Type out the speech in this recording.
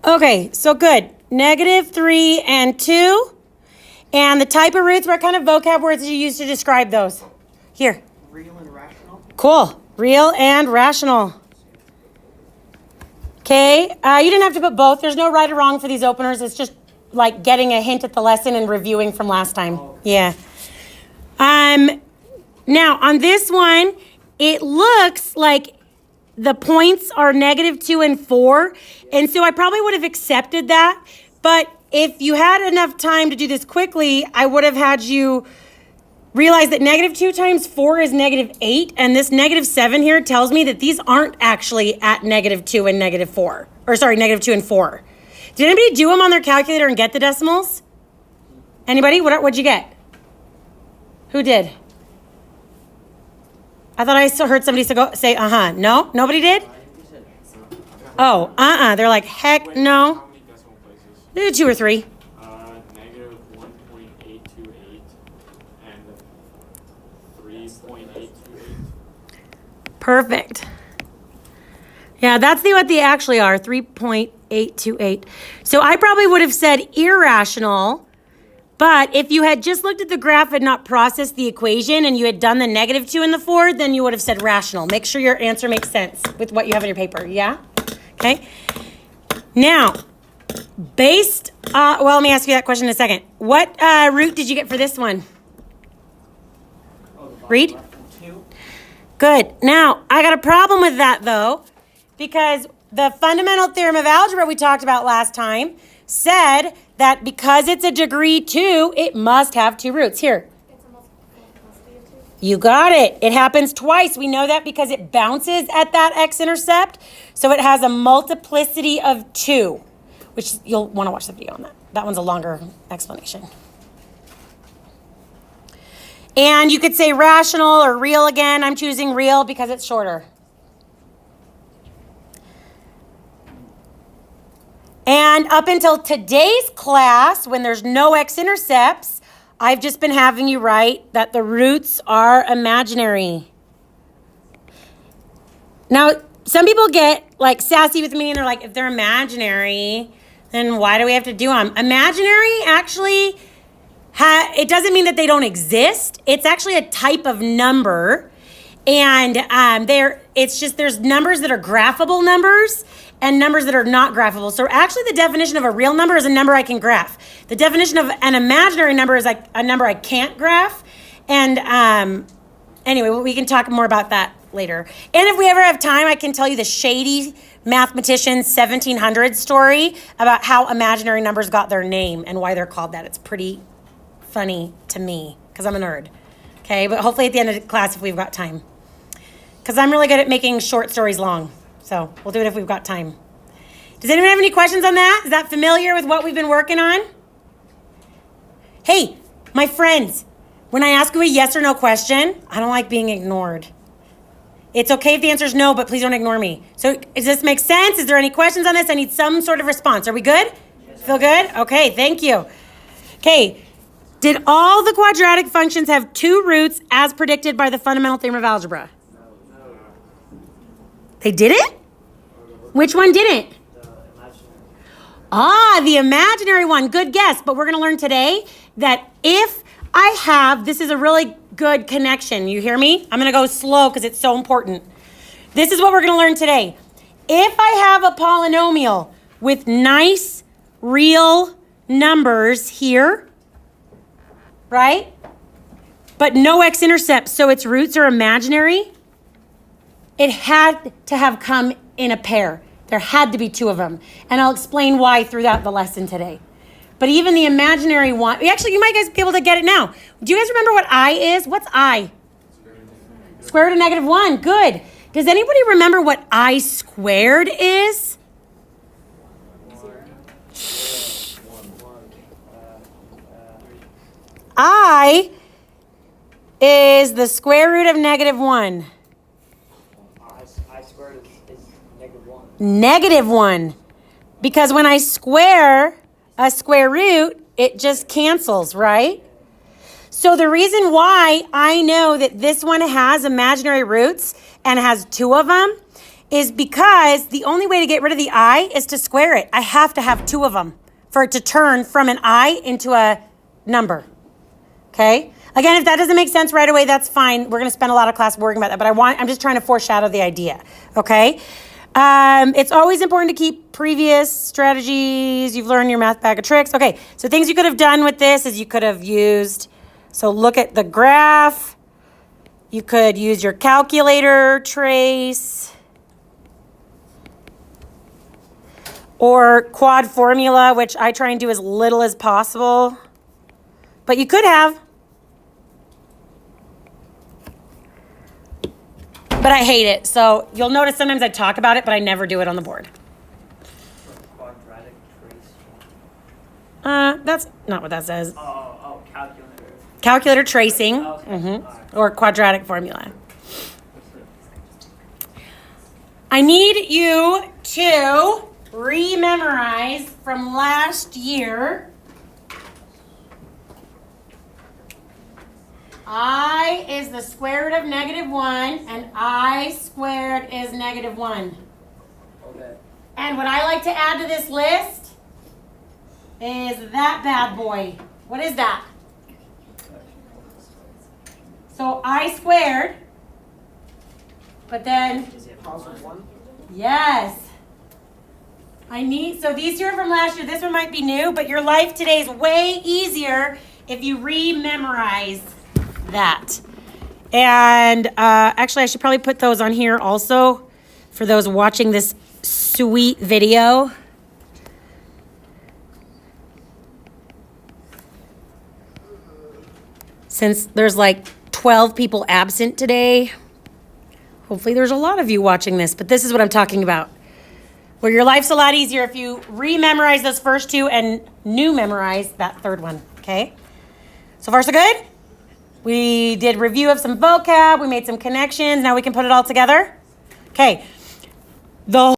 Okay, so good. -3 and 2. And the type of roots, what kind of vocab words did you use to describe those? Here. Real and rational. Cool. Real and rational. Okay, you didn't have to put both. There's no right or wrong for these openers. It's just like getting a hint at the lesson and reviewing from last time. Oh. Yeah. Now, on this one, it looks like the points are -2 and 4. And so I probably would have accepted that. But if you had enough time to do this quickly, I would have had you realize that -2 times 4 is -8. And this -7 here tells me that these aren't actually at -2 and -4. Or sorry, -2 and 4. Did anybody do them on their calculator and get the decimals? Anybody? What'd you get? Who did? I thought I still heard somebody say, uh-huh. No? Nobody did? Oh, They're like, heck no. How many decimal places? 2 or 3. -1.828 and 3.828. Perfect. Yeah, that's what they actually are, 3.828. So I probably would have said irrational, but if you had just looked at the graph and not processed the equation and you had done the -2 and the 4, then you would have said rational. Make sure your answer makes sense with what you have in your paper, yeah? Okay. Now, let me ask you that question in a second. What root did you get for this one? Read. 2. Good. Now, I got a problem with that, though, because the fundamental theorem of algebra we talked about last time said that because it's a degree 2, it must have 2 roots. Here. It's a multiplicity of 2. You got it. It happens twice. We know that because it bounces at that x-intercept. So it has a multiplicity of 2, which you'll want to watch the video on that. That one's a longer explanation. And you could say rational or real again. I'm choosing real because it's shorter. And up until today's class, when there's no x-intercepts, I've just been having you write that the roots are imaginary. Now, some people get like sassy with me and they're like, if they're imaginary, then why do we have to do them? Imaginary actually, it doesn't mean that they don't exist. It's actually a type of number. And there's numbers that are graphable numbers and numbers that are not graphable. So actually the definition of a real number is a number I can graph. The definition of an imaginary number is like a number I can't graph. And anyway, we can talk more about that later. And if we ever have time, I can tell you the shady mathematician 1700 story about how imaginary numbers got their name and why they're called that. It's pretty funny to me because I'm a nerd. Okay, but hopefully at the end of the class if we've got time. Because I'm really good at making short stories long. So we'll do it if we've got time. Does anyone have any questions on that? Is that familiar with what we've been working on? Hey, my friends, when I ask you a yes or no question, I don't like being ignored. It's okay if the answer is no, but please don't ignore me. So does this make sense? Is there any questions on this? I need some sort of response. Are we good? Yes. Feel good? Okay, thank you. Okay, did all the quadratic functions have 2 roots as predicted by the fundamental theorem of algebra? No. They didn't? Which one didn't? The imaginary. The imaginary one. Good guess. But we're going to learn today that if I have, this is a really good connection. You hear me? I'm going to go slow because it's so important. This is what we're going to learn today. If I have a polynomial with nice real numbers here, right? But no x-intercepts, so its roots are imaginary, it had to have come in a pair. There had to be 2 of them. And I'll explain why throughout the lesson today. But even the imaginary one, actually, you might guys be able to get it now. Do you guys remember what I is? What's I? Square root of -1. Good. Does anybody remember what I squared is? I is the square root of -1. I squared is -1. -1. Because when I square a square root, it just cancels, right? So the reason why I know that this one has imaginary roots and has 2 of them is because the only way to get rid of the I is to square it. I have to have two of them for it to turn from an I into a number. Okay? Again, if that doesn't make sense right away, that's fine. We're going to spend a lot of class worrying about that, but I'm just trying to foreshadow the idea. Okay? It's always important to keep previous strategies. You've learned your math bag of tricks. Okay, so things you could have done with this is you could have used, so look at the graph. You could use your calculator trace or quad formula, which I try and do as little as possible. But you could have. But I hate it. So you'll notice sometimes I talk about it, but I never do it on the board. Quadratic trace. That's not what that says. Oh, calculator. Calculator tracing, Okay. Alright. or quadratic formula. I need you to rememorize from last year. I is the square root of -1, and I squared is -1. Okay. And what I like to add to this list is that bad boy. What is that? So I squared, but then, Is it positive 1? yes. So these two are from last year. This one might be new, but your life today is way easier if you re-memorize that. And actually, I should probably put those on here also for those watching this sweet video. Since there's like 12 people absent today, hopefully there's a lot of you watching this, but this is what I'm talking about. Where your life's a lot easier if you re-memorize those first two and new memorize that third one, okay? So far so good? We did review of some vocab, we made some connections, now we can put it all together. Okay, the